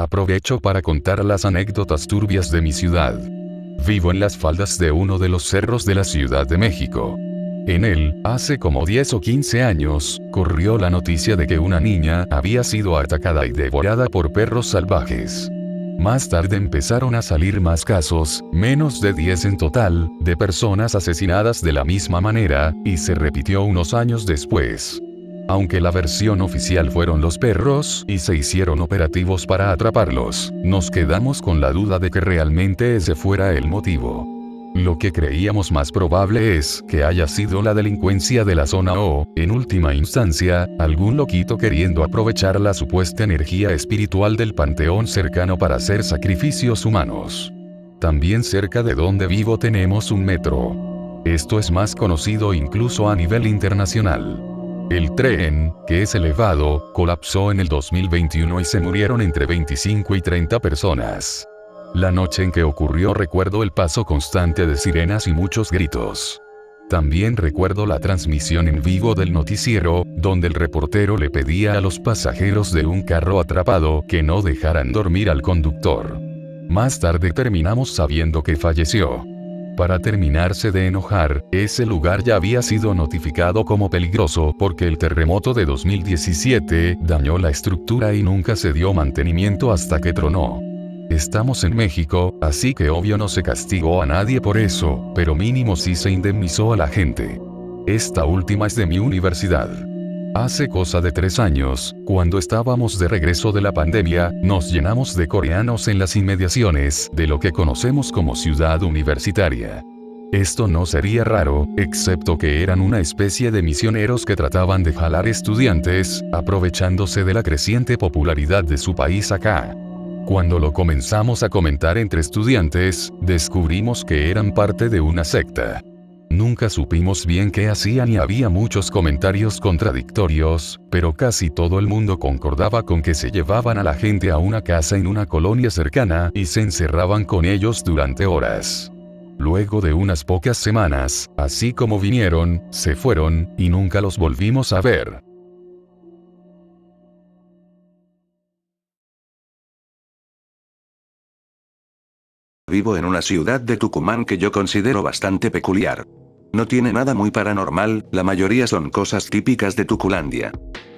Aprovecho para contar las anécdotas turbias de mi ciudad. Vivo en las faldas de uno de los cerros de la Ciudad de México. En él, hace como 10 o 15 años, corrió la noticia de que una niña había sido atacada y devorada por perros salvajes. Más tarde empezaron a salir más casos, menos de 10 en total, de personas asesinadas de la misma manera, y se repitió unos años después. Aunque la versión oficial fueron los perros y se hicieron operativos para atraparlos, nos quedamos con la duda de que realmente ese fuera el motivo. Lo que creíamos más probable es que haya sido la delincuencia de la zona o, en última instancia, algún loquito queriendo aprovechar la supuesta energía espiritual del panteón cercano para hacer sacrificios humanos. También cerca de donde vivo tenemos un metro. Esto es más conocido incluso a nivel internacional. El tren, que es elevado, colapsó en el 2021 y se murieron entre 25 y 30 personas. La noche en que ocurrió recuerdo el paso constante de sirenas y muchos gritos. También recuerdo la transmisión en vivo del noticiero, donde el reportero le pedía a los pasajeros de un carro atrapado que no dejaran dormir al conductor. Más tarde terminamos sabiendo que falleció. Para terminarse de enojar, ese lugar ya había sido notificado como peligroso porque el terremoto de 2017 dañó la estructura y nunca se dio mantenimiento hasta que tronó. Estamos en México, así que obvio no se castigó a nadie por eso, pero mínimo sí se indemnizó a la gente. Esta última es de mi universidad. Hace cosa de 3 años, cuando estábamos de regreso de la pandemia, nos llenamos de coreanos en las inmediaciones de lo que conocemos como ciudad universitaria. Esto no sería raro, excepto que eran una especie de misioneros que trataban de jalar estudiantes, aprovechándose de la creciente popularidad de su país acá. Cuando lo comenzamos a comentar entre estudiantes, descubrimos que eran parte de una secta. Nunca supimos bien qué hacían y había muchos comentarios contradictorios, pero casi todo el mundo concordaba con que se llevaban a la gente a una casa en una colonia cercana y se encerraban con ellos durante horas. Luego de unas pocas semanas, así como vinieron, se fueron, y nunca los volvimos a ver. Vivo en una ciudad de Tucumán que yo considero bastante peculiar. No tiene nada muy paranormal, la mayoría son cosas típicas de Tuculandia.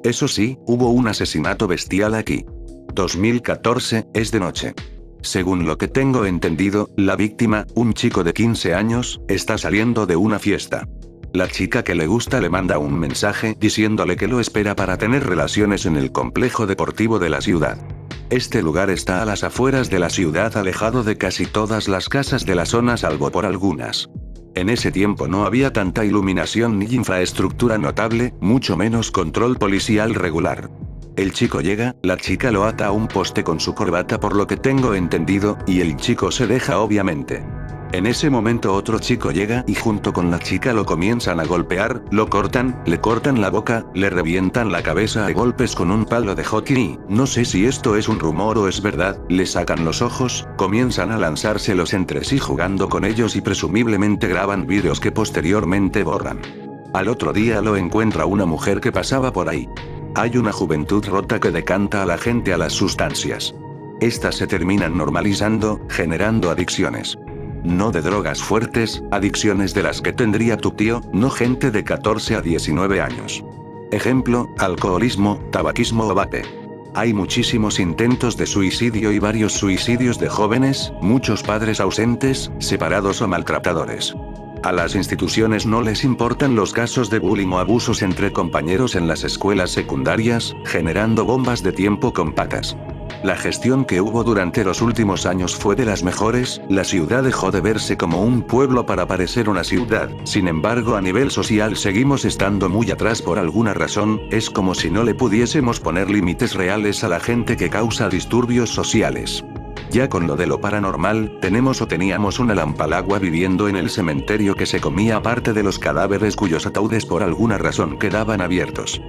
Eso sí, hubo un asesinato bestial aquí. 2014, es de noche. Según lo que tengo entendido, la víctima, un chico de 15 años, está saliendo de una fiesta. La chica que le gusta le manda un mensaje diciéndole que lo espera para tener relaciones en el complejo deportivo de la ciudad. Este lugar está a las afueras de la ciudad, alejado de casi todas las casas de la zona salvo por algunas. En ese tiempo no había tanta iluminación ni infraestructura notable, mucho menos control policial regular. El chico llega, la chica lo ata a un poste con su corbata por lo que tengo entendido, y el chico se deja obviamente. En ese momento otro chico llega y junto con la chica lo comienzan a golpear, lo cortan, le cortan la boca, le revientan la cabeza a golpes con un palo de hockey, no sé si esto es un rumor o es verdad, le sacan los ojos, comienzan a lanzárselos entre sí jugando con ellos y presumiblemente graban vídeos que posteriormente borran. Al otro día lo encuentra una mujer que pasaba por ahí. Hay una juventud rota que decanta a la gente a las sustancias. Estas se terminan normalizando, generando adicciones. No de drogas fuertes, adicciones de las que tendría tu tío, no gente de 14 a 19 años. Ejemplo, alcoholismo, tabaquismo o vape. Hay muchísimos intentos de suicidio y varios suicidios de jóvenes, muchos padres ausentes, separados o maltratadores. A las instituciones no les importan los casos de bullying o abusos entre compañeros en las escuelas secundarias, generando bombas de tiempo con patas. La gestión que hubo durante los últimos años fue de las mejores, la ciudad dejó de verse como un pueblo para parecer una ciudad, sin embargo a nivel social seguimos estando muy atrás por alguna razón, es como si no le pudiésemos poner límites reales a la gente que causa disturbios sociales. Ya con lo de lo paranormal, tenemos o teníamos una lampalagua viviendo en el cementerio que se comía parte de los cadáveres cuyos ataúdes por alguna razón quedaban abiertos.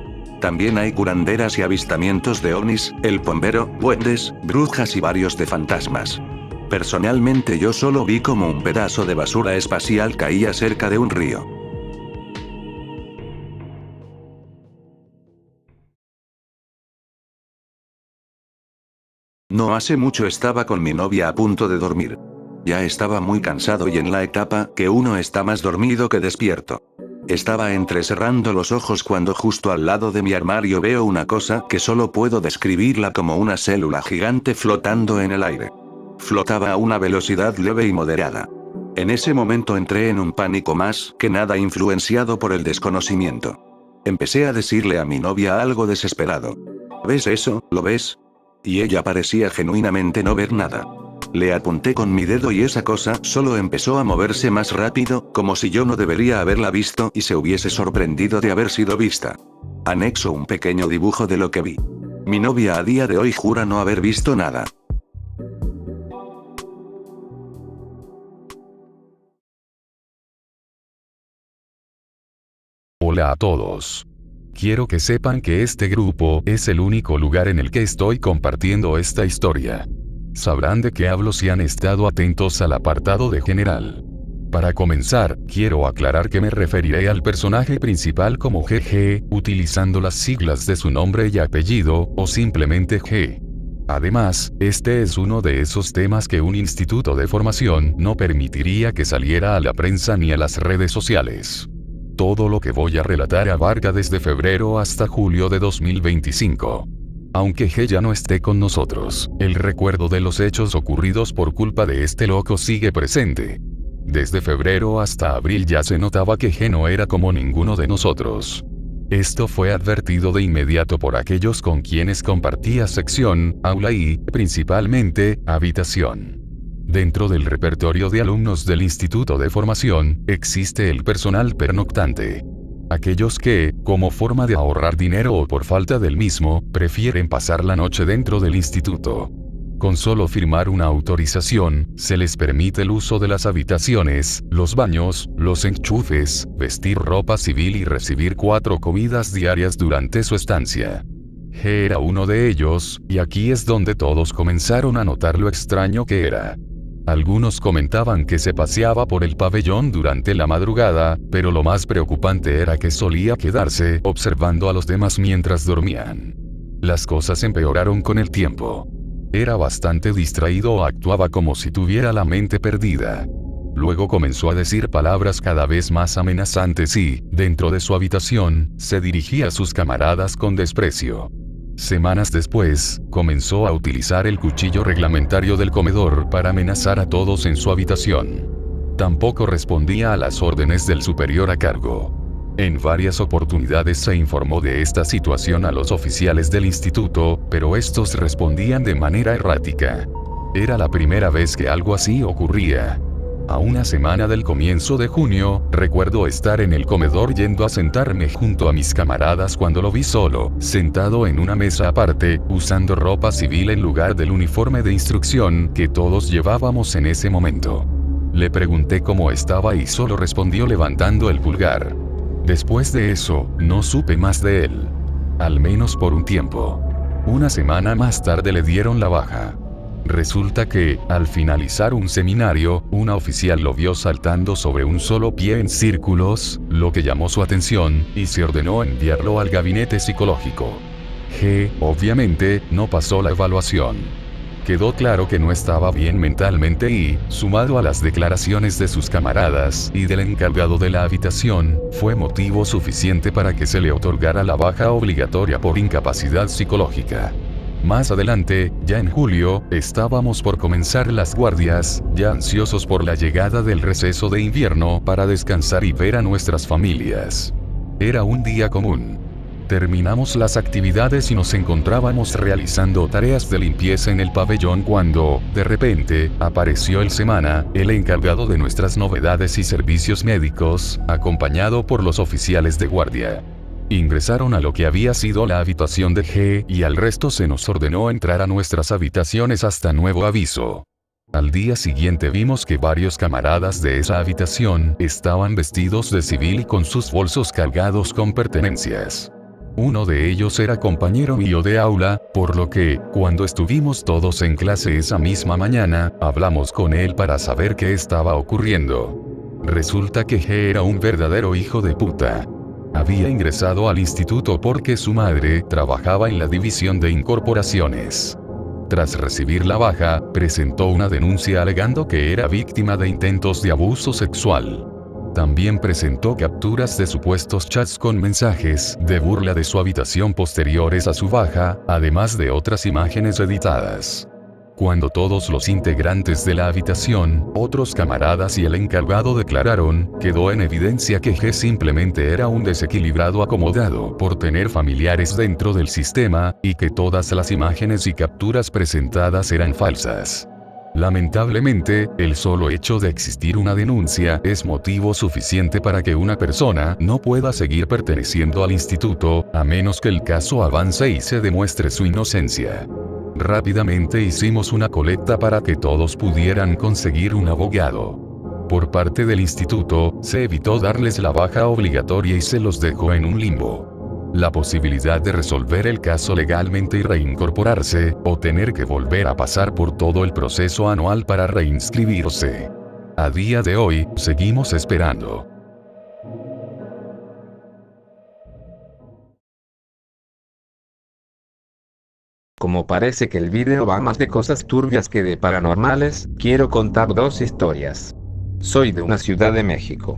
También hay curanderas y avistamientos de ovnis, el pombero, duendes, brujas y varios de fantasmas. Personalmente yo solo vi como un pedazo de basura espacial caía cerca de un río. No hace mucho estaba con mi novia a punto de dormir. Ya estaba muy cansado y en la etapa que uno está más dormido que despierto. Estaba entrecerrando los ojos cuando justo al lado de mi armario veo una cosa que solo puedo describirla como una célula gigante flotando en el aire. Flotaba a una velocidad leve y moderada. En ese momento entré en un pánico más que nada influenciado por el desconocimiento. Empecé a decirle a mi novia algo desesperado. ¿Ves eso? ¿Lo ves? Y ella parecía genuinamente no ver nada. Le apunté con mi dedo y esa cosa solo empezó a moverse más rápido, como si yo no debería haberla visto y se hubiese sorprendido de haber sido vista. Anexo un pequeño dibujo de lo que vi. Mi novia a día de hoy jura no haber visto nada. Hola a todos. Quiero que sepan que este grupo es el único lugar en el que estoy compartiendo esta historia. Sabrán de qué hablo si han estado atentos al apartado de general. Para comenzar, quiero aclarar que me referiré al personaje principal como GG, utilizando las siglas de su nombre y apellido, o simplemente G. Además, este es uno de esos temas que un instituto de formación no permitiría que saliera a la prensa ni a las redes sociales. Todo lo que voy a relatar abarca desde febrero hasta julio de 2025. Aunque G ya no esté con nosotros, el recuerdo de los hechos ocurridos por culpa de este loco sigue presente. Desde febrero hasta abril ya se notaba que G no era como ninguno de nosotros. Esto fue advertido de inmediato por aquellos con quienes compartía sección, aula y, principalmente, habitación. Dentro del repertorio de alumnos del Instituto de Formación, existe el personal pernoctante. Aquellos que, como forma de ahorrar dinero o por falta del mismo, prefieren pasar la noche dentro del instituto. Con solo firmar una autorización, se les permite el uso de las habitaciones, los baños, los enchufes, vestir ropa civil y recibir 4 comidas diarias durante su estancia. G era uno de ellos, y aquí es donde todos comenzaron a notar lo extraño que era. Algunos comentaban que se paseaba por el pabellón durante la madrugada, pero lo más preocupante era que solía quedarse observando a los demás mientras dormían. Las cosas empeoraron con el tiempo. Era bastante distraído o actuaba como si tuviera la mente perdida. Luego comenzó a decir palabras cada vez más amenazantes y, dentro de su habitación, se dirigía a sus camaradas con desprecio. Semanas después, comenzó a utilizar el cuchillo reglamentario del comedor para amenazar a todos en su habitación. Tampoco respondía a las órdenes del superior a cargo. En varias oportunidades se informó de esta situación a los oficiales del instituto, pero estos respondían de manera errática. Era la primera vez que algo así ocurría. A una semana del comienzo de junio, recuerdo estar en el comedor yendo a sentarme junto a mis camaradas cuando lo vi solo, sentado en una mesa aparte, usando ropa civil en lugar del uniforme de instrucción que todos llevábamos en ese momento. Le pregunté cómo estaba y solo respondió levantando el pulgar. Después de eso, no supe más de él. Al menos por un tiempo. Una semana más tarde le dieron la baja. Resulta que, al finalizar un seminario, una oficial lo vio saltando sobre un solo pie en círculos, lo que llamó su atención, y se ordenó enviarlo al gabinete psicológico. G, obviamente, no pasó la evaluación. Quedó claro que no estaba bien mentalmente y, sumado a las declaraciones de sus camaradas y del encargado de la habitación, fue motivo suficiente para que se le otorgara la baja obligatoria por incapacidad psicológica. Más adelante, ya en julio, estábamos por comenzar las guardias, ya ansiosos por la llegada del receso de invierno para descansar y ver a nuestras familias. Era un día común. Terminamos las actividades y nos encontrábamos realizando tareas de limpieza en el pabellón cuando, de repente, apareció el semana, el encargado de nuestras novedades y servicios médicos, acompañado por los oficiales de guardia. Ingresaron a lo que había sido la habitación de G y al resto se nos ordenó entrar a nuestras habitaciones hasta nuevo aviso. Al día siguiente vimos que varios camaradas de esa habitación estaban vestidos de civil y con sus bolsos cargados con pertenencias. Uno de ellos era compañero mío de aula, por lo que, cuando estuvimos todos en clase esa misma mañana, hablamos con él para saber qué estaba ocurriendo. Resulta que G era un verdadero hijo de puta. Había ingresado al instituto porque su madre trabajaba en la división de incorporaciones. Tras recibir la baja, presentó una denuncia alegando que era víctima de intentos de abuso sexual. También presentó capturas de supuestos chats con mensajes de burla de su habitación posteriores a su baja, además de otras imágenes editadas. Cuando todos los integrantes de la habitación, otros camaradas y el encargado declararon, quedó en evidencia que G simplemente era un desequilibrado acomodado por tener familiares dentro del sistema, y que todas las imágenes y capturas presentadas eran falsas. Lamentablemente, el solo hecho de existir una denuncia es motivo suficiente para que una persona no pueda seguir perteneciendo al instituto, a menos que el caso avance y se demuestre su inocencia. Rápidamente hicimos una colecta para que todos pudieran conseguir un abogado. Por parte del instituto, se evitó darles la baja obligatoria y se los dejó en un limbo. La posibilidad de resolver el caso legalmente y reincorporarse, o tener que volver a pasar por todo el proceso anual para reinscribirse. A día de hoy, seguimos esperando. Como parece que el video va más de cosas turbias que de paranormales, quiero contar dos historias. Soy de una ciudad de México.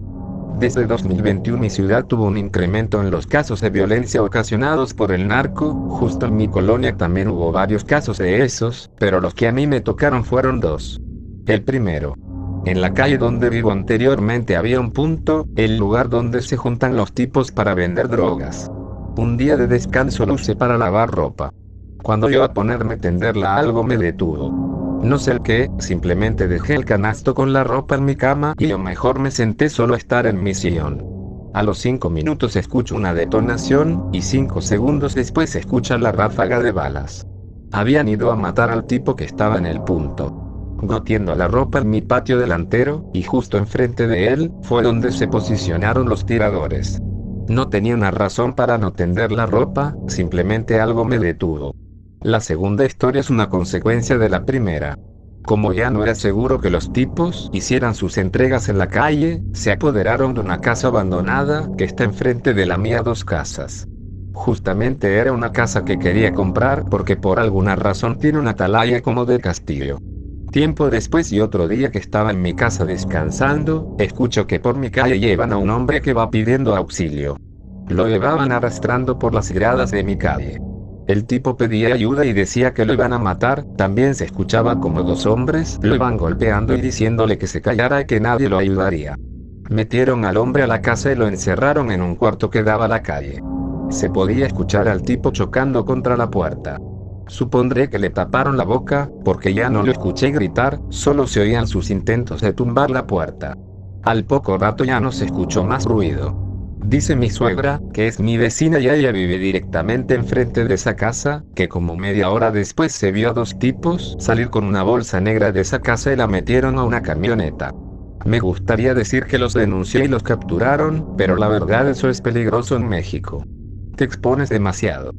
Desde 2021 mi ciudad tuvo un incremento en los casos de violencia ocasionados por el narco. Justo en mi colonia también hubo varios casos de esos, pero los que a mí me tocaron fueron dos. El primero. En la calle donde vivo anteriormente había un punto, el lugar donde se juntan los tipos para vender drogas. Un día de descanso lo usé para lavar ropa. Cuando iba a ponerme a tenderla algo me detuvo. No sé el qué, simplemente dejé el canasto con la ropa en mi cama y yo mejor me senté solo a estar en mi sillón. A los 5 minutos escucho una detonación, y 5 segundos después se escucha la ráfaga de balas. Habían ido a matar al tipo que estaba en el punto. Yo tiendo la ropa en mi patio delantero, y justo enfrente de él, fue donde se posicionaron los tiradores. No tenía una razón para no tender la ropa, simplemente algo me detuvo. La segunda historia es una consecuencia de la primera. Como ya no era seguro que los tipos hicieran sus entregas en la calle, se apoderaron de una casa abandonada que está enfrente de la mía, 2 casas. Justamente era una casa que quería comprar porque por alguna razón tiene una atalaya como de castillo. Tiempo después y otro día que estaba en mi casa descansando, escucho que por mi calle llevan a un hombre que va pidiendo auxilio. Lo llevaban arrastrando por las gradas de mi calle. El tipo pedía ayuda y decía que lo iban a matar. También se escuchaba como 2 hombres lo iban golpeando y diciéndole que se callara y que nadie lo ayudaría. Metieron al hombre a la casa y lo encerraron en un cuarto que daba a la calle. Se podía escuchar al tipo chocando contra la puerta. Supondré que le taparon la boca, porque ya no lo escuché gritar, solo se oían sus intentos de tumbar la puerta. Al poco rato ya no se escuchó más ruido. Dice mi suegra, que es mi vecina y ella vive directamente enfrente de esa casa, que como media hora después se vio a 2 tipos salir con una bolsa negra de esa casa y la metieron a una camioneta. Me gustaría decir que los denuncié y los capturaron, pero la verdad eso es peligroso en México. Te expones demasiado.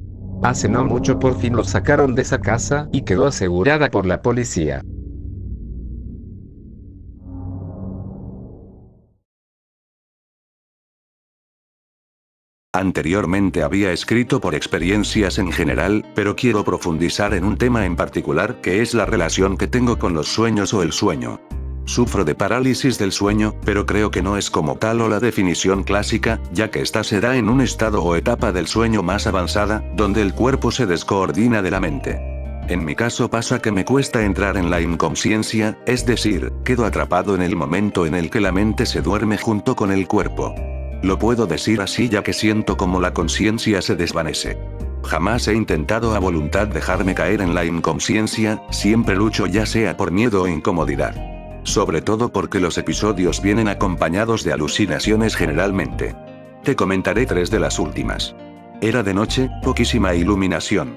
Hace no mucho por fin los sacaron de esa casa y quedó asegurada por la policía. Anteriormente había escrito por experiencias en general, pero quiero profundizar en un tema en particular que es la relación que tengo con los sueños o el sueño. Sufro de parálisis del sueño, pero creo que no es como tal o la definición clásica, ya que esta se da en un estado o etapa del sueño más avanzada, donde el cuerpo se descoordina de la mente. En mi caso pasa que me cuesta entrar en la inconsciencia, es decir, quedo atrapado en el momento en el que la mente se duerme junto con el cuerpo. Lo puedo decir así ya que siento como la conciencia se desvanece. Jamás he intentado a voluntad dejarme caer en la inconsciencia, siempre lucho ya sea por miedo o incomodidad. Sobre todo porque los episodios vienen acompañados de alucinaciones generalmente. Te comentaré 3 de las últimas. Era de noche, poquísima iluminación.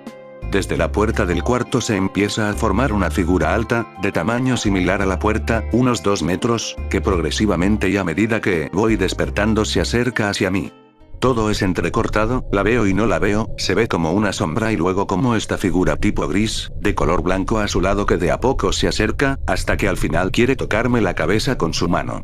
Desde la puerta del cuarto se empieza a formar una figura alta, de tamaño similar a la puerta, unos 2 metros, que progresivamente y a medida que voy despertando se acerca hacia mí. Todo es entrecortado, la veo y no la veo, se ve como una sombra y luego como esta figura tipo gris, de color blanco azulado que de a poco se acerca, hasta que al final quiere tocarme la cabeza con su mano.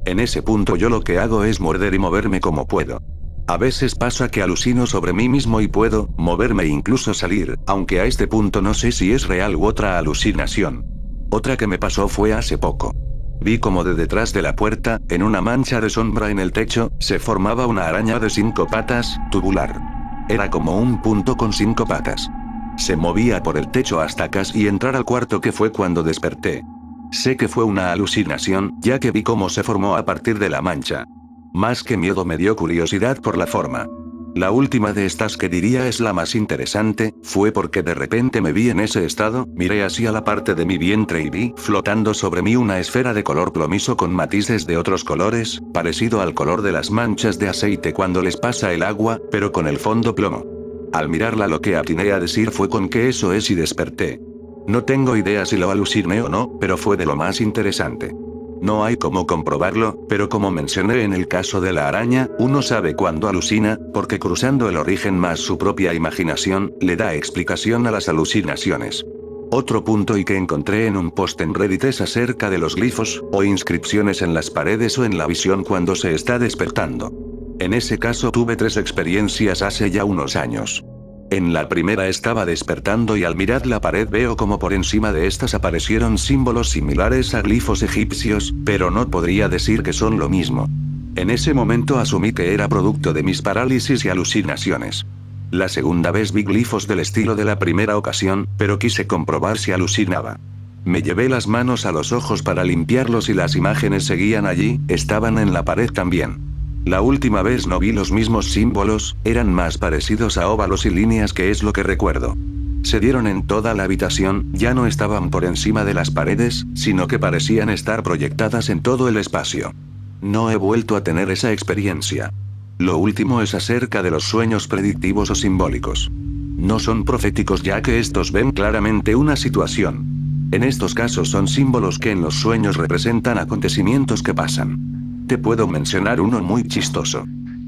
En ese punto yo lo que hago es morder y moverme como puedo. A veces pasa que alucino sobre mí mismo y puedo moverme e incluso salir, aunque a este punto no sé si es real u otra alucinación. Otra que me pasó fue hace poco. Vi como de detrás de la puerta, en una mancha de sombra en el techo, se formaba una araña de 5 patas, tubular. Era como un punto con 5 patas. Se movía por el techo hasta casi entrar al cuarto, que fue cuando desperté. Sé que fue una alucinación, ya que vi cómo se formó a partir de la mancha. Más que miedo me dio curiosidad por la forma. La última de estas, que diría es la más interesante, fue porque de repente me vi en ese estado, miré hacia la parte de mi vientre y vi flotando sobre mí una esfera de color plomizo con matices de otros colores, parecido al color de las manchas de aceite cuando les pasa el agua, pero con el fondo plomo. Al mirarla lo que atiné a decir fue con que eso es, y desperté. No tengo idea si lo aluciné o no, pero fue de lo más interesante. No hay cómo comprobarlo, pero como mencioné en el caso de la araña, uno sabe cuándo alucina, porque cruzando el origen más su propia imaginación, le da explicación a las alucinaciones. Otro punto y que encontré en un post en Reddit es acerca de los glifos, o inscripciones en las paredes o en la visión cuando se está despertando. En ese caso tuve 3 experiencias hace ya unos años. En la primera estaba despertando y al mirar la pared veo como por encima de estas aparecieron símbolos similares a glifos egipcios, pero no podría decir que son lo mismo. En ese momento asumí que era producto de mis parálisis y alucinaciones. La segunda vez vi glifos del estilo de la primera ocasión, pero quise comprobar si alucinaba. Me llevé las manos a los ojos para limpiarlos y las imágenes seguían allí, estaban en la pared también. La última vez no vi los mismos símbolos, eran más parecidos a óvalos y líneas, que es lo que recuerdo. Se dieron en toda la habitación, ya no estaban por encima de las paredes, sino que parecían estar proyectadas en todo el espacio. No he vuelto a tener esa experiencia. Lo último es acerca de los sueños predictivos o simbólicos. No son proféticos, ya que estos ven claramente una situación. En estos casos son símbolos que en los sueños representan acontecimientos que pasan. Te puedo mencionar uno muy chistoso.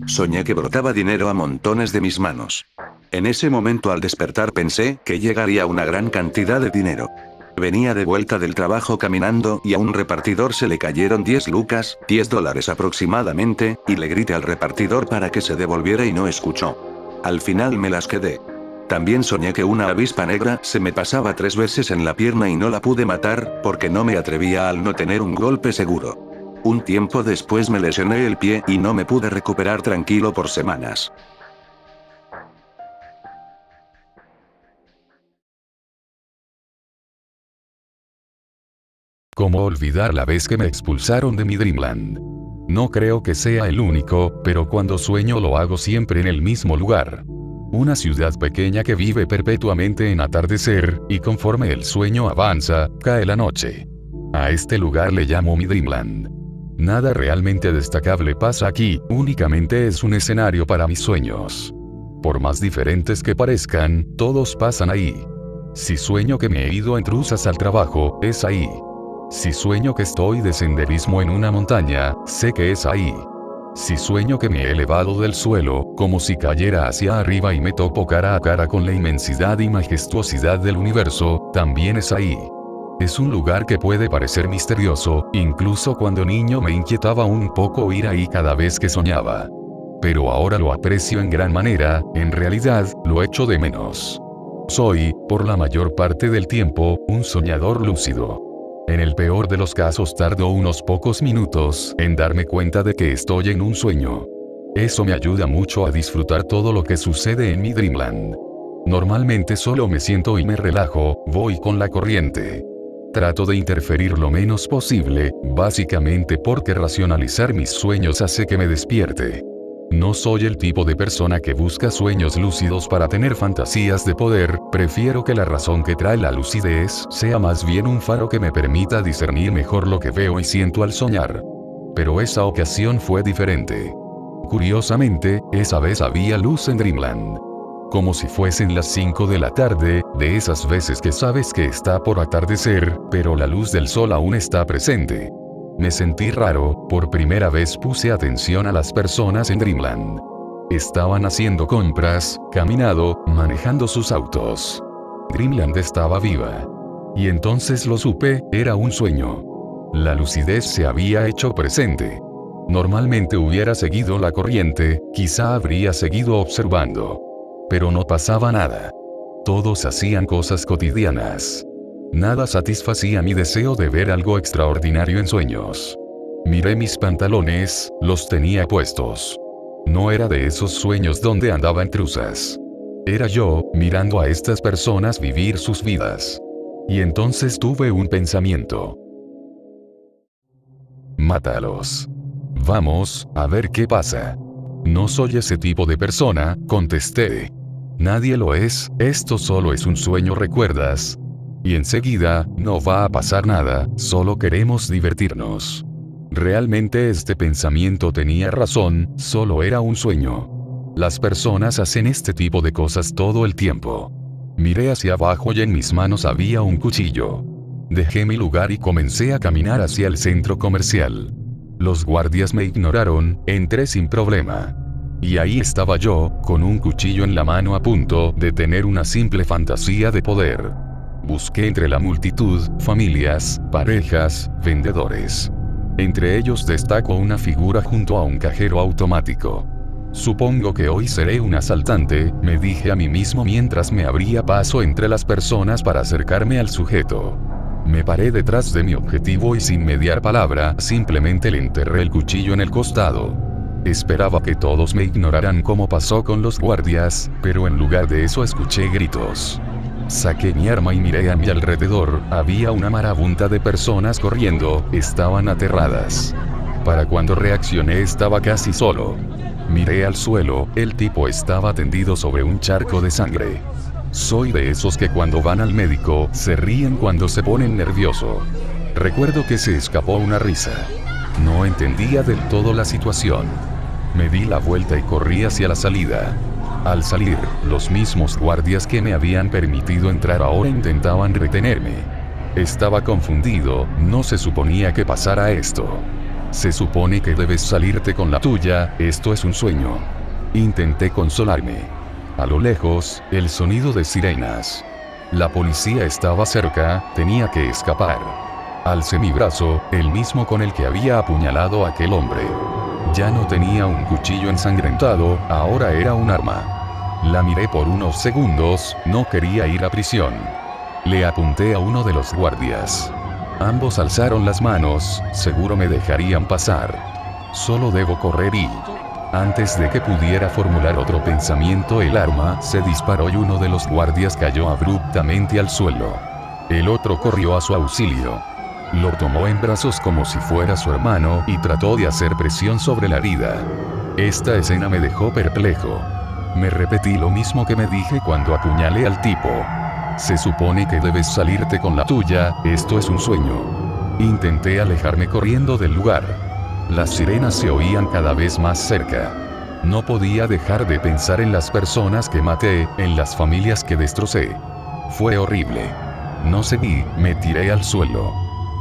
Soñé que brotaba dinero a montones de mis manos. En ese momento al despertar pensé que llegaría una gran cantidad de dinero. Venía de vuelta del trabajo caminando y a un repartidor se le cayeron 10 lucas, $10 aproximadamente, y le grité al repartidor para que se devolviera y no escuchó. Al final me las quedé. También soñé que una avispa negra se me pasaba 3 veces en la pierna y no la pude matar, porque no me atrevía al no tener un golpe seguro. Un tiempo después me lesioné el pie y no me pude recuperar tranquilo por semanas. ¿Cómo olvidar la vez que me expulsaron de mi Dreamland? No creo que sea el único, pero cuando sueño lo hago siempre en el mismo lugar. Una ciudad pequeña que vive perpetuamente en atardecer, y conforme el sueño avanza, cae la noche. A este lugar le llamo mi Dreamland. Nada realmente destacable pasa aquí, únicamente es un escenario para mis sueños. Por más diferentes que parezcan, todos pasan ahí. Si sueño que me he ido en truzas al trabajo, es ahí. Si sueño que estoy de senderismo en una montaña, sé que es ahí. Si sueño que me he elevado del suelo, como si cayera hacia arriba y me topo cara a cara con la inmensidad y majestuosidad del universo, también es ahí. Es un lugar que puede parecer misterioso, incluso cuando niño me inquietaba un poco ir ahí cada vez que soñaba. Pero ahora lo aprecio en gran manera, en realidad, lo echo de menos. Soy, por la mayor parte del tiempo, un soñador lúcido. En el peor de los casos tardo unos pocos minutos en darme cuenta de que estoy en un sueño. Eso me ayuda mucho a disfrutar todo lo que sucede en mi Dreamland. Normalmente solo me siento y me relajo, voy con la corriente. Trato de interferir lo menos posible, básicamente porque racionalizar mis sueños hace que me despierte. No soy el tipo de persona que busca sueños lúcidos para tener fantasías de poder, prefiero que la razón que trae la lucidez sea más bien un faro que me permita discernir mejor lo que veo y siento al soñar. Pero esa ocasión fue diferente. Curiosamente, esa vez había luz en Dreamland. Como si fuesen las 5 de la tarde, de esas veces que sabes que está por atardecer, pero la luz del sol aún está presente. Me sentí raro, por primera vez puse atención a las personas en Dreamland. Estaban haciendo compras, caminando, manejando sus autos. Dreamland estaba viva. Y entonces lo supe, era un sueño. La lucidez se había hecho presente. Normalmente hubiera seguido la corriente, quizá habría seguido observando. Pero no pasaba nada. Todos hacían cosas cotidianas. Nada satisfacía mi deseo de ver algo extraordinario en sueños. Miré mis pantalones, los tenía puestos. No era de esos sueños donde andaba en truzas. Era yo, mirando a estas personas vivir sus vidas. Y entonces tuve un pensamiento. Mátalos. Vamos, a ver qué pasa. No soy ese tipo de persona, contesté. Nadie lo es, esto solo es un sueño, ¿recuerdas? Y enseguida, no va a pasar nada, solo queremos divertirnos. Realmente este pensamiento tenía razón, solo era un sueño. Las personas hacen este tipo de cosas todo el tiempo. Miré hacia abajo y en mis manos había un cuchillo. Dejé mi lugar y comencé a caminar hacia el centro comercial. Los guardias me ignoraron, entré sin problema. Y ahí estaba yo, con un cuchillo en la mano a punto de tener una simple fantasía de poder. Busqué entre la multitud, familias, parejas, vendedores. Entre ellos destacó una figura junto a un cajero automático. Supongo que hoy seré un asaltante, me dije a mí mismo mientras me abría paso entre las personas para acercarme al sujeto. Me paré detrás de mi objetivo y sin mediar palabra, simplemente le enterré el cuchillo en el costado. Esperaba que todos me ignoraran como pasó con los guardias, pero en lugar de eso escuché gritos. Saqué mi arma y miré a mi alrededor, había una marabunta de personas corriendo, estaban aterradas. Para cuando reaccioné estaba casi solo. Miré al suelo, el tipo estaba tendido sobre un charco de sangre. Soy de esos que cuando van al médico, se ríen cuando se ponen nervioso. Recuerdo que se escapó una risa. No entendía del todo la situación. Me di la vuelta y corrí hacia la salida. Al salir, los mismos guardias que me habían permitido entrar ahora intentaban retenerme. Estaba confundido, no se suponía que pasara esto. Se supone que debes salirte con la tuya, esto es un sueño. Intenté consolarme. A lo lejos, el sonido de sirenas. La policía estaba cerca, tenía que escapar. Alcé mi brazo, el mismo con el que había apuñalado a aquel hombre. Ya no tenía un cuchillo ensangrentado, ahora era un arma. La miré por unos segundos, no quería ir a prisión. Le apunté a uno de los guardias. Ambos alzaron las manos, seguro me dejarían pasar. Solo debo correr y... Antes de que pudiera formular otro pensamiento, el arma se disparó y uno de los guardias cayó abruptamente al suelo. El otro corrió a su auxilio. Lo tomó en brazos como si fuera su hermano y trató de hacer presión sobre la herida. Esta escena me dejó perplejo. Me repetí lo mismo que me dije cuando apuñalé al tipo. Se supone que debes salirte con la tuya, esto es un sueño. Intenté alejarme corriendo del lugar. Las sirenas se oían cada vez más cerca. No podía dejar de pensar en las personas que maté, en las familias que destrocé. Fue horrible. No seguí, me tiré al suelo.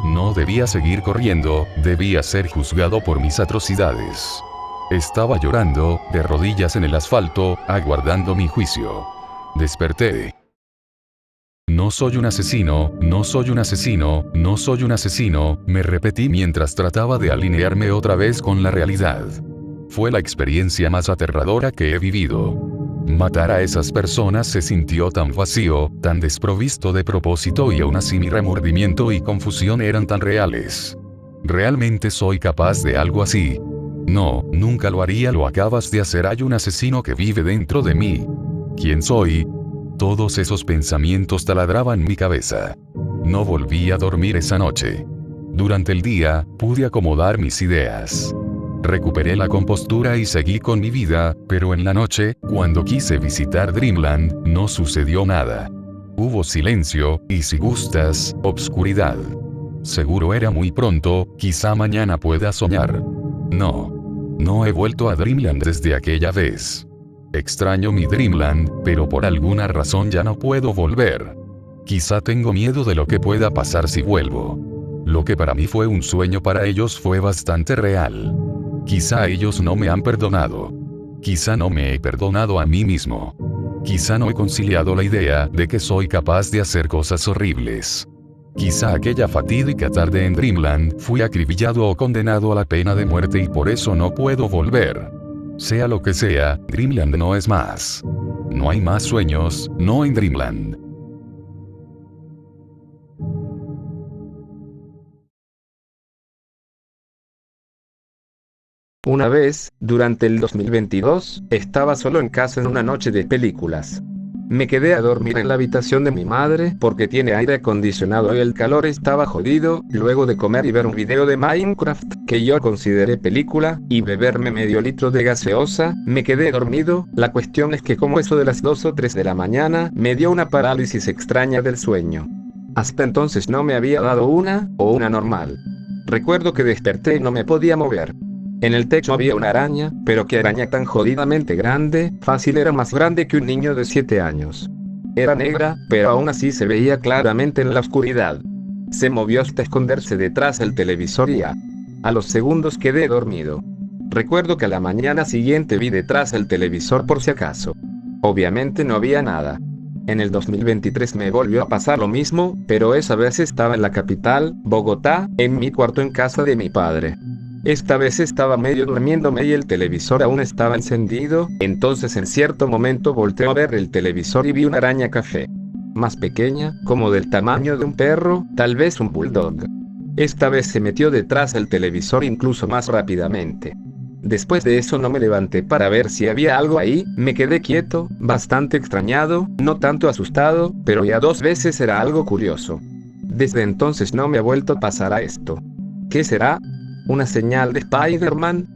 No debía seguir corriendo, debía ser juzgado por mis atrocidades. Estaba llorando, de rodillas en el asfalto, aguardando mi juicio. Desperté. No soy un asesino, no soy un asesino, no soy un asesino, me repetí mientras trataba de alinearme otra vez con la realidad. Fue la experiencia más aterradora que he vivido. Matar a esas personas se sintió tan vacío, tan desprovisto de propósito y aún así mi remordimiento y confusión eran tan reales. ¿Realmente soy capaz de algo así? No, nunca lo haría, lo acabas de hacer, hay un asesino que vive dentro de mí. ¿Quién soy? Todos esos pensamientos taladraban mi cabeza. No volví a dormir esa noche. Durante el día, pude acomodar mis ideas. Recuperé la compostura y seguí con mi vida, pero en la noche, cuando quise visitar Dreamland, no sucedió nada. Hubo silencio, y si gustas, obscuridad. Seguro era muy pronto, quizá mañana pueda soñar. No he vuelto a Dreamland desde aquella vez. Extraño mi Dreamland, pero por alguna razón ya no puedo volver. Quizá tengo miedo de lo que pueda pasar si vuelvo. Lo que para mí fue un sueño para ellos fue bastante real. Quizá ellos no me han perdonado. Quizá no me he perdonado a mí mismo. Quizá no he conciliado la idea de que soy capaz de hacer cosas horribles. Quizá aquella fatídica tarde en Dreamland fui acribillado o condenado a la pena de muerte y por eso no puedo volver. Sea lo que sea, Dreamland no es más. No hay más sueños, no en Dreamland. Una vez, durante el 2022, estaba solo en casa en una noche de películas. Me quedé a dormir en la habitación de mi madre porque tiene aire acondicionado y el calor estaba jodido, luego de comer y ver un video de Minecraft, que yo consideré película, y beberme medio litro de gaseosa, me quedé dormido. La cuestión es que como eso de las 2 o 3 de la mañana, me dio una parálisis extraña del sueño. Hasta entonces no me había dado una normal. Recuerdo que desperté y no me podía mover. En el techo había una araña, pero qué araña tan jodidamente grande, fácil era más grande que un niño de 7 años. Era negra, pero aún así se veía claramente en la oscuridad. Se movió hasta esconderse detrás del televisor y a los segundos quedé dormido. Recuerdo que a la mañana siguiente vi detrás del televisor por si acaso. Obviamente no había nada. En el 2023 me volvió a pasar lo mismo, pero esa vez estaba en la capital, Bogotá, en mi cuarto en casa de mi padre. Esta vez estaba medio durmiéndome y el televisor aún estaba encendido, entonces en cierto momento volteé a ver el televisor y vi una araña café. Más pequeña, como del tamaño de un perro, tal vez un bulldog. Esta vez se metió detrás del televisor incluso más rápidamente. Después de eso no me levanté para ver si había algo ahí, me quedé quieto, bastante extrañado, no tanto asustado, pero ya 2 veces era algo curioso. Desde entonces no me ha vuelto a pasar a esto. ¿Qué será? ¿Una señal de Spider-Man?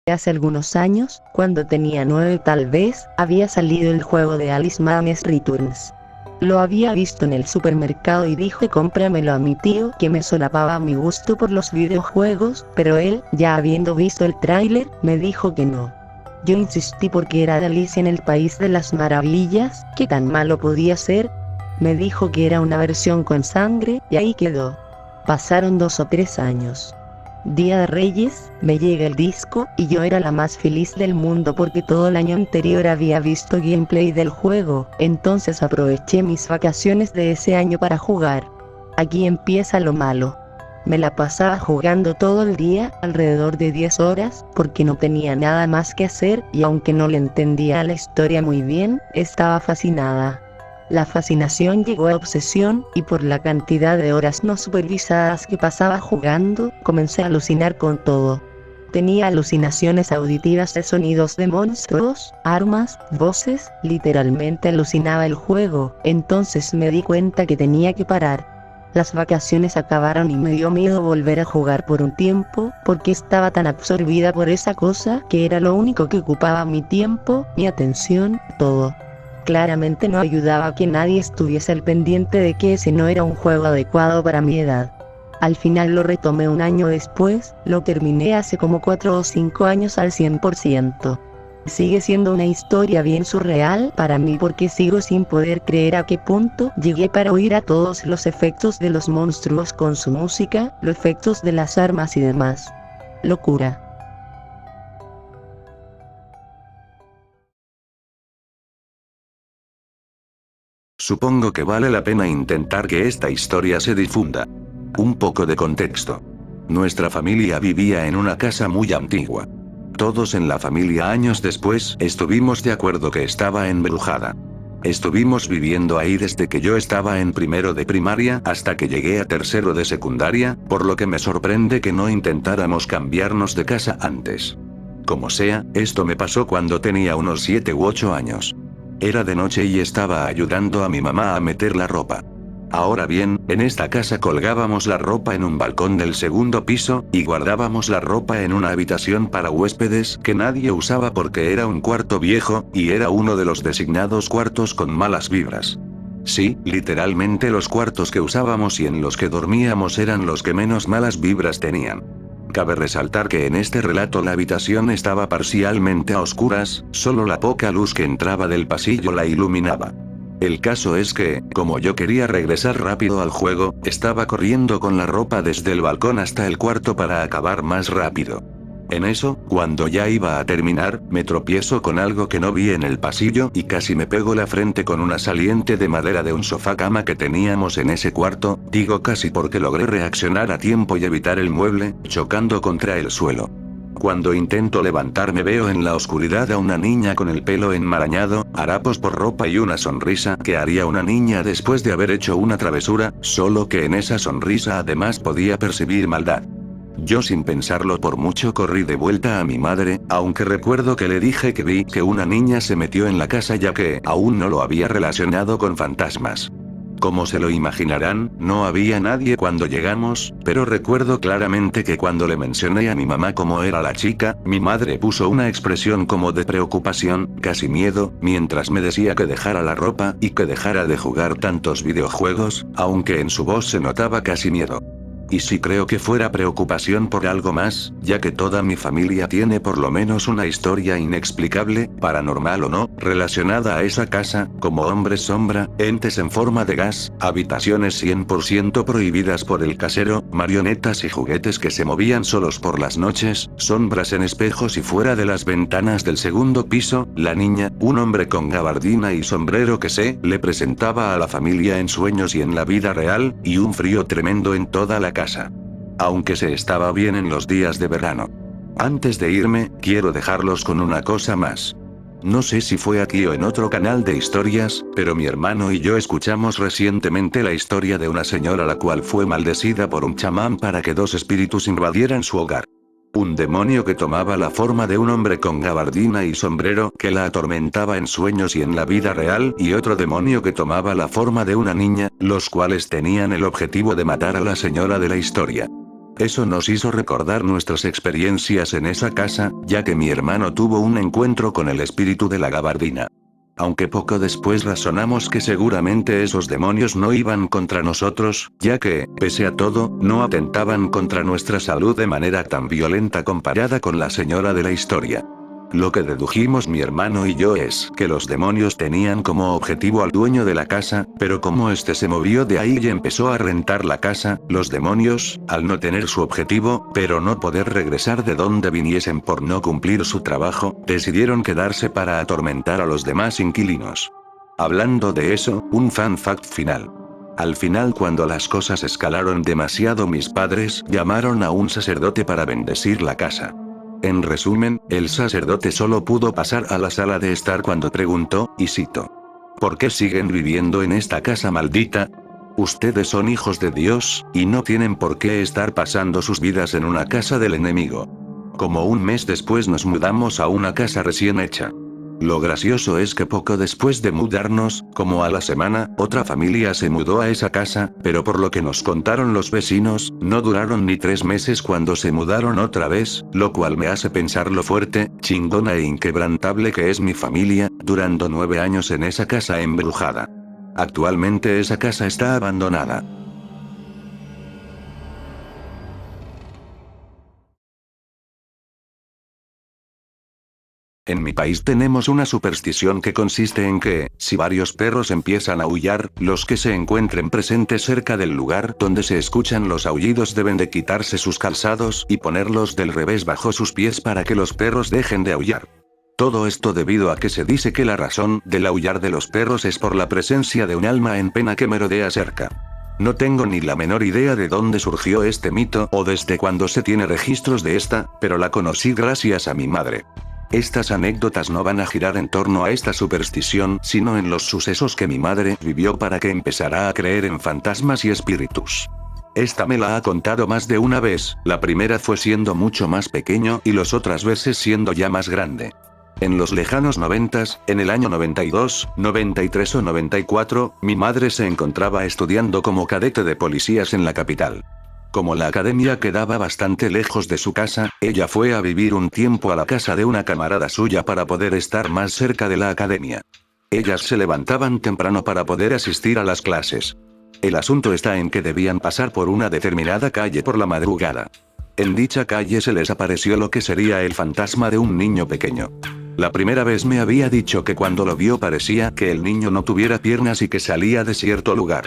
Hace algunos años, cuando tenía 9 tal vez, había salido el juego de Alice Madness Returns. Lo había visto en el supermercado y dije cómpramelo a mi tío, que me solapaba mi gusto por los videojuegos, pero él, ya habiendo visto el tráiler, me dijo que no. Yo insistí porque era de Alicia en el País de las Maravillas, ¿qué tan malo podía ser? Me dijo que era una versión con sangre, y ahí quedó. Pasaron 2 o 3 años. Día de Reyes, me llega el disco, y yo era la más feliz del mundo porque todo el año anterior había visto gameplay del juego, entonces aproveché mis vacaciones de ese año para jugar. Aquí empieza lo malo. Me la pasaba jugando todo el día, alrededor de 10 horas, porque no tenía nada más que hacer, y aunque no le entendía la historia muy bien, estaba fascinada. La fascinación llegó a obsesión, y por la cantidad de horas no supervisadas que pasaba jugando, comencé a alucinar con todo. Tenía alucinaciones auditivas de sonidos de monstruos, armas, voces, literalmente alucinaba el juego, entonces me di cuenta que tenía que parar. Las vacaciones acabaron y me dio miedo volver a jugar por un tiempo, porque estaba tan absorbida por esa cosa que era lo único que ocupaba mi tiempo, mi atención, todo. Claramente no ayudaba a que nadie estuviese al pendiente de que ese no era un juego adecuado para mi edad. Al final lo retomé un año después, lo terminé hace como 4 o 5 años al 100%. Sigue siendo una historia bien surreal para mí porque sigo sin poder creer a qué punto llegué para oír a todos los efectos de los monstruos con su música, los efectos de las armas y demás. Locura. Supongo que vale la pena intentar que esta historia se difunda. Un poco de contexto. Nuestra familia vivía en una casa muy antigua. Todos en la familia años después estuvimos de acuerdo que estaba embrujada. Estuvimos viviendo ahí desde que yo estaba en primero de primaria hasta que llegué a tercero de secundaria, por lo que me sorprende que no intentáramos cambiarnos de casa antes. Como sea, esto me pasó cuando tenía unos 7 u 8 años. Era de noche y estaba ayudando a mi mamá a meter la ropa. Ahora bien, en esta casa colgábamos la ropa en un balcón del segundo piso, y guardábamos la ropa en una habitación para huéspedes que nadie usaba porque era un cuarto viejo, y era uno de los designados cuartos con malas vibras. Sí, literalmente los cuartos que usábamos y en los que dormíamos eran los que menos malas vibras tenían. Cabe resaltar que en este relato la habitación estaba parcialmente a oscuras, solo la poca luz que entraba del pasillo la iluminaba. El caso es que, como yo quería regresar rápido al juego, estaba corriendo con la ropa desde el balcón hasta el cuarto para acabar más rápido. En eso, cuando ya iba a terminar, me tropiezo con algo que no vi en el pasillo y casi me pego la frente con una saliente de madera de un sofá cama que teníamos en ese cuarto, digo casi porque logré reaccionar a tiempo y evitar el mueble, chocando contra el suelo. Cuando intento levantarme veo en la oscuridad a una niña con el pelo enmarañado, harapos por ropa y una sonrisa que haría una niña después de haber hecho una travesura, solo que en esa sonrisa además podía percibir maldad. Yo sin pensarlo por mucho corrí de vuelta a mi madre, aunque recuerdo que le dije que vi que una niña se metió en la casa ya que aún no lo había relacionado con fantasmas. Como se lo imaginarán, no había nadie cuando llegamos, pero recuerdo claramente que cuando le mencioné a mi mamá cómo era la chica, mi madre puso una expresión como de preocupación, casi miedo, mientras me decía que dejara la ropa y que dejara de jugar tantos videojuegos, aunque en su voz se notaba casi miedo. Y sí creo que fuera preocupación por algo más, ya que toda mi familia tiene por lo menos una historia inexplicable, paranormal o no, relacionada a esa casa, como hombres sombra, entes en forma de gas, habitaciones 100% prohibidas por el casero, marionetas y juguetes que se movían solos por las noches, sombras en espejos y fuera de las ventanas del segundo piso, la niña, un hombre con gabardina y sombrero que se le presentaba a la familia en sueños y en la vida real, y un frío tremendo en toda la casa. Aunque se estaba bien en los días de verano. Antes de irme, quiero dejarlos con una cosa más. No sé si fue aquí o en otro canal de historias, pero mi hermano y yo escuchamos recientemente la historia de una señora la cual fue maldecida por un chamán para que dos espíritus invadieran su hogar. Un demonio que tomaba la forma de un hombre con gabardina y sombrero que la atormentaba en sueños y en la vida real, y otro demonio que tomaba la forma de una niña, los cuales tenían el objetivo de matar a la señora de la historia. Eso nos hizo recordar nuestras experiencias en esa casa, ya que mi hermano tuvo un encuentro con el espíritu de la gabardina. Aunque poco después razonamos que seguramente esos demonios no iban contra nosotros, ya que, pese a todo, no atentaban contra nuestra salud de manera tan violenta comparada con la señora de la historia. Lo que dedujimos mi hermano y yo es que los demonios tenían como objetivo al dueño de la casa, pero como este se movió de ahí y empezó a rentar la casa, los demonios, al no tener su objetivo, pero no poder regresar de donde viniesen por no cumplir su trabajo, decidieron quedarse para atormentar a los demás inquilinos. Hablando de eso, un fun fact final. Al final, cuando las cosas escalaron demasiado, mis padres llamaron a un sacerdote para bendecir la casa. En resumen, el sacerdote solo pudo pasar a la sala de estar cuando preguntó, y cito: ¿por qué siguen viviendo en esta casa maldita? Ustedes son hijos de Dios, y no tienen por qué estar pasando sus vidas en una casa del enemigo. Como un mes después nos mudamos a una casa recién hecha. Lo gracioso es que poco después de mudarnos, como a la semana, otra familia se mudó a esa casa, pero por lo que nos contaron los vecinos, no duraron ni 3 meses cuando se mudaron otra vez, lo cual me hace pensar lo fuerte, chingona e inquebrantable que es mi familia, durando 9 años en esa casa embrujada. Actualmente esa casa está abandonada. En mi país tenemos una superstición que consiste en que, si varios perros empiezan a aullar, los que se encuentren presentes cerca del lugar donde se escuchan los aullidos deben de quitarse sus calzados y ponerlos del revés bajo sus pies para que los perros dejen de aullar. Todo esto debido a que se dice que la razón del aullar de los perros es por la presencia de un alma en pena que merodea cerca. No tengo ni la menor idea de dónde surgió este mito o desde cuándo se tiene registros de esta, pero la conocí gracias a mi madre. Estas anécdotas no van a girar en torno a esta superstición, sino en los sucesos que mi madre vivió para que empezara a creer en fantasmas y espíritus. Esta me la ha contado más de una vez, la primera fue siendo mucho más pequeño y las otras veces siendo ya más grande. En los lejanos 90s, en el año 92, 93 o 94, mi madre se encontraba estudiando como cadete de policías en la capital. Como la academia quedaba bastante lejos de su casa, ella fue a vivir un tiempo a la casa de una camarada suya para poder estar más cerca de la academia. Ellas se levantaban temprano para poder asistir a las clases. El asunto está en que debían pasar por una determinada calle por la madrugada. En dicha calle se les apareció lo que sería el fantasma de un niño pequeño. La primera vez me había dicho que cuando lo vio parecía que el niño no tuviera piernas y que salía de cierto lugar.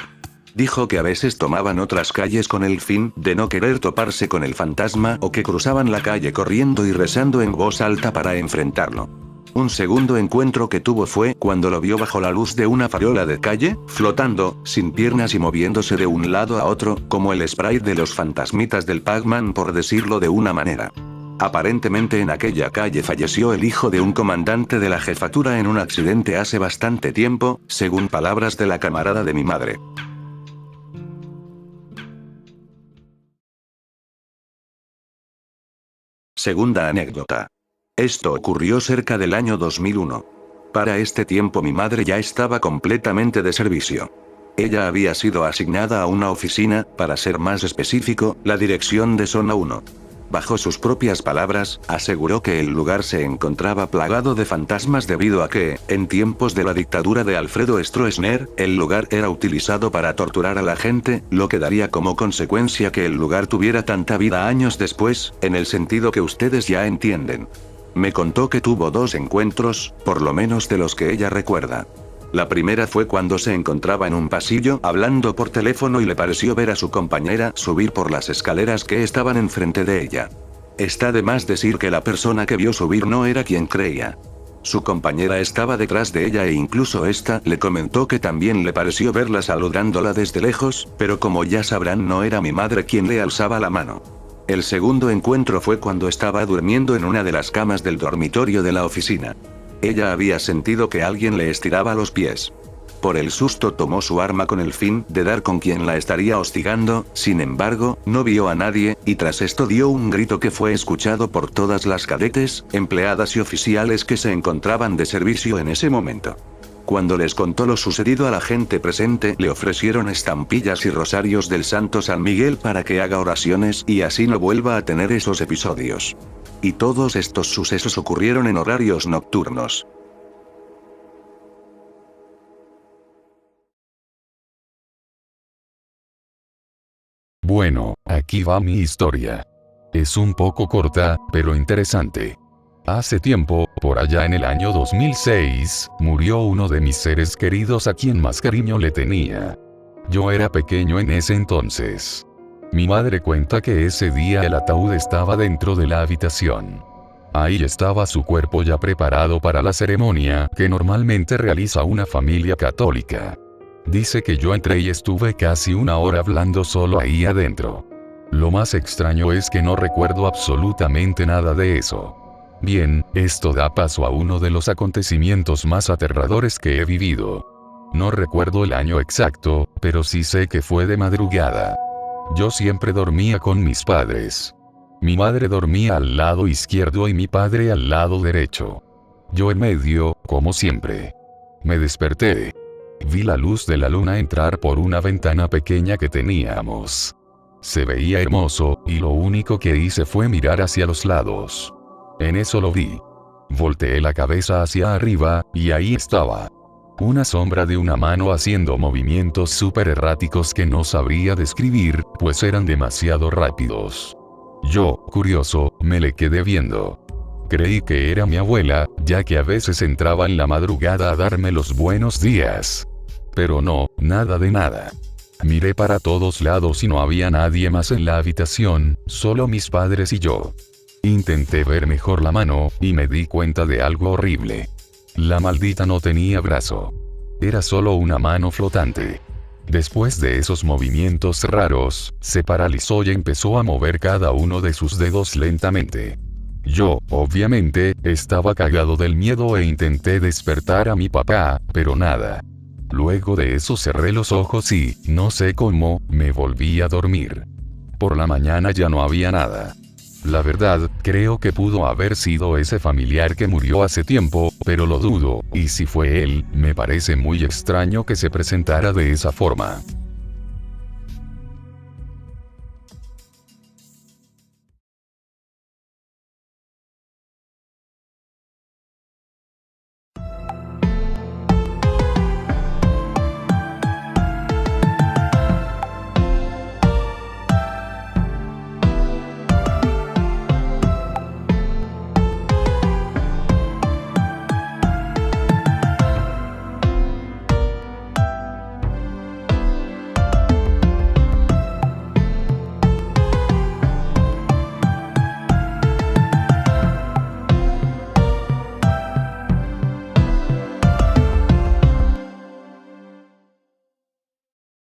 Dijo que a veces tomaban otras calles con el fin de no querer toparse con el fantasma o que cruzaban la calle corriendo y rezando en voz alta para enfrentarlo. Un segundo encuentro que tuvo fue cuando lo vio bajo la luz de una farola de calle, flotando, sin piernas y moviéndose de un lado a otro, como el sprite de los fantasmitas del Pac-Man, por decirlo de una manera. Aparentemente en aquella calle falleció el hijo de un comandante de la jefatura en un accidente hace bastante tiempo, según palabras de la camarada de mi madre. Segunda anécdota. Esto ocurrió cerca del año 2001. Para este tiempo mi madre ya estaba completamente de servicio. Ella había sido asignada a una oficina, para ser más específico, la dirección de Zona 1. Bajo sus propias palabras, aseguró que el lugar se encontraba plagado de fantasmas debido a que, en tiempos de la dictadura de Alfredo Stroessner, el lugar era utilizado para torturar a la gente, lo que daría como consecuencia que el lugar tuviera tanta vida años después, en el sentido que ustedes ya entienden. Me contó que tuvo 2 encuentros, por lo menos de los que ella recuerda. La primera fue cuando se encontraba en un pasillo hablando por teléfono y le pareció ver a su compañera subir por las escaleras que estaban enfrente de ella. Está de más decir que la persona que vio subir no era quien creía. Su compañera estaba detrás de ella e incluso esta le comentó que también le pareció verla saludándola desde lejos, pero como ya sabrán no era mi madre quien le alzaba la mano. El segundo encuentro fue cuando estaba durmiendo en una de las camas del dormitorio de la oficina. Ella había sentido que alguien le estiraba los pies. Por el susto tomó su arma con el fin de dar con quien la estaría hostigando, sin embargo, no vio a nadie, y tras esto dio un grito que fue escuchado por todas las cadetes, empleadas y oficiales que se encontraban de servicio en ese momento. Cuando les contó lo sucedido a la gente presente, le ofrecieron estampillas y rosarios del Santo San Miguel para que haga oraciones y así no vuelva a tener esos episodios. Y todos estos sucesos ocurrieron en horarios nocturnos. Bueno, aquí va mi historia. Es un poco corta, pero interesante. Hace tiempo, por allá en el año 2006, murió uno de mis seres queridos a quien más cariño le tenía. Yo era pequeño en ese entonces. Mi madre cuenta que ese día el ataúd estaba dentro de la habitación. Ahí estaba su cuerpo ya preparado para la ceremonia que normalmente realiza una familia católica. Dice que yo entré y estuve casi 1 hora hablando solo ahí adentro. Lo más extraño es que no recuerdo absolutamente nada de eso. Bien, esto da paso a uno de los acontecimientos más aterradores que he vivido. No recuerdo el año exacto, pero sí sé que fue de madrugada. Yo siempre dormía con mis padres. Mi madre dormía al lado izquierdo y mi padre al lado derecho. Yo en medio, como siempre. Me desperté. Vi la luz de la luna entrar por una ventana pequeña que teníamos. Se veía hermoso, y lo único que hice fue mirar hacia los lados. En eso lo vi. Volteé la cabeza hacia arriba, y ahí estaba. Una sombra de una mano haciendo movimientos súper erráticos que no sabría describir, pues eran demasiado rápidos. Yo, curioso, me le quedé viendo. Creí que era mi abuela, ya que a veces entraba en la madrugada a darme los buenos días. Pero no, nada de nada. Miré para todos lados y no había nadie más en la habitación, solo mis padres y yo. Intenté ver mejor la mano, y me di cuenta de algo horrible. La maldita no tenía brazo. Era solo una mano flotante. Después de esos movimientos raros, se paralizó y empezó a mover cada uno de sus dedos lentamente. Yo, obviamente, estaba cagado del miedo e intenté despertar a mi papá, pero nada. Luego de eso cerré los ojos y, no sé cómo, me volví a dormir. Por la mañana ya no había nada. La verdad, creo que pudo haber sido ese familiar que murió hace tiempo, pero lo dudo, y si fue él, me parece muy extraño que se presentara de esa forma.